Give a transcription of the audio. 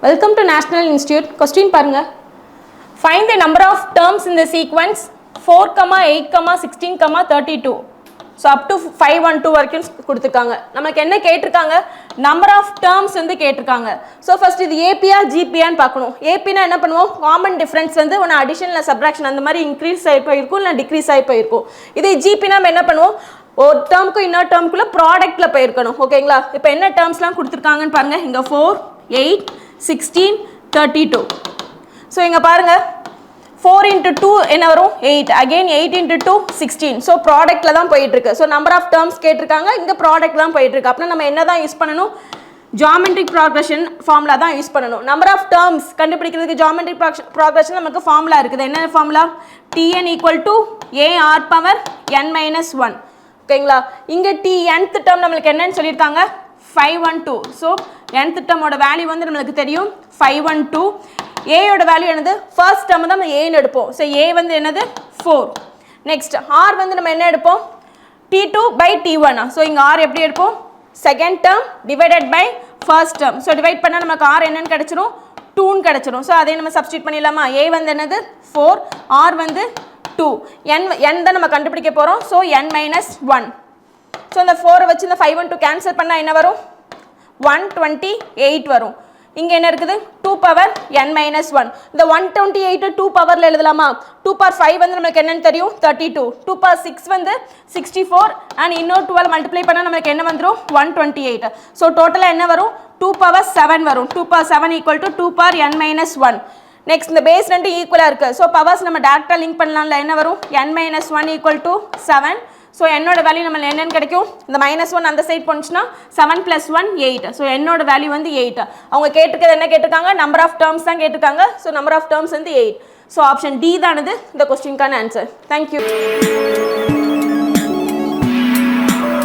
Welcome to National Institute. Question parunga. Find the number of terms in the sequence 4, 8, 16, 32. So up to 512 வரைக்கும் கொடுத்திருக்காங்க. நமக்கு என்ன கேட்டிருக்காங்க? Number of terms வந்து கேட்டிருக்காங்க. So first இது AP ஆ GP ஆன்னு பார்க்கணும். AP னா என்ன பண்ணுவோம்? Common difference வந்து ஒன்னு addition இல்ல subtraction அந்த மாதிரி increase ஆகி போயிருக்கும் இல்ல decrease ஆகி போயிருக்கும். இது GP னா என்ன பண்ணுவோம்? ஒரு டேர்முக்கு இன்னொரு டேர்முக்குள்ள ப்ராடக்ட்ல போயிருக்கணும். ஓகேங்களா? இப்போ என்ன டேர்ம்ஸ்லாம் கொடுத்திருக்காங்கன்னு பாருங்க. இங்க 4, 8, 16, 32. So இங்க பாருங்க 4 into 2 என்ன வரும் 8 again 8 into 2 16 so ப்ராடக்ட்ல தான் போயிட்டு இருக்கு so number of terms கேட்டிருக்காங்க இங்க ப்ராடக்ட் தான் போயிட்டு இருக்கு அப்ப நம்ம என்ன தான் யூஸ் பண்ணனும் geometric progression formula தான் யூஸ் பண்ணனும் number of terms கண்டுபிடிக்கிறதுக்கு geometric progression நமக்கு ஃபார்முலா இருக்குது என்ன formula tn equal to a r power n minus 1 ஓகேங்களா இங்க t nth term நமக்கு என்னன்னு சொல்லிருக்காங்க 512 so nth term ஓட வேல்யூ வந்து நமக்கு தெரியும் 512 a ஓட வேல்யூ என்னது ஃபர்ஸ்ட் டேர்ம் தான் நம்ம a ன்னு எடுப்போம் சோ a வந்து என்னது 4 நெக்ஸ்ட் r வந்து நம்ம என்ன எடுப்போம் t2 by t1 சோ இங்க r எப்படி எடுப்போம் second term divided by first term so divide பண்ணா நமக்கு r என்னன்னு கிடைச்சிரும் 2 ன்னு கிடைச்சிரும் சோ அதே நம்ம சப்ஸ்டிட்யூட் பண்ணிடலாமா a வந்து என்னது 4 r வந்து 2 n தான் நம்ம கண்டுபிடிக்க போறோம் சோ n minus 1 சோ இந்த 4 வச்சு இந்த 512 கேன்சல் பண்ணா என்ன வரும் 128 வரும் இங்க என்ன இருக்குது 2 பவர் n minus 1 இந்த 128 2 பவர்ல எழுதலாமா 2 power 5 வந்து நமக்கு என்னன்னு தெரியும் 32 2 power 6 வந்து 64 and இன்னொரு 12 மல்டிப்ளை பண்ணா நமக்கு என்ன வந்துரும் 128 சோ டோட்டலா என்ன வரும் 2 power 7 வரும் 2 power 7 equal to 2 power n minus 1 next இந்த பேஸ் ரெண்டு ஈக்குவலா இருக்கு சோ பவர்ஸ் நம்ம டைரக்ட்டா லிங்க் பண்ணலாம்ல என்ன வரும் n minus 1 equal to 7 so என்னோட வேல்யூ நம்ம என்னன்னு கிடைக்கும் இந்த -1 அந்த சைடு போனுச்சுனா 7 + 1 8 so என்னோட வேல்யூ வந்து 8 அவங்க கேட்டிருக்கிறது என்ன கேட்டிருக்காங்க நம்பர் ஆஃப் டேர்ம்ஸ் தான் கேட்டிருக்காங்க so நம்பர் ஆஃப் டேர்ம்ஸ் வந்து 8 so ஆப்ஷன் D தானது இந்த क्वेश्चनக்கான ஆன்சர் thank you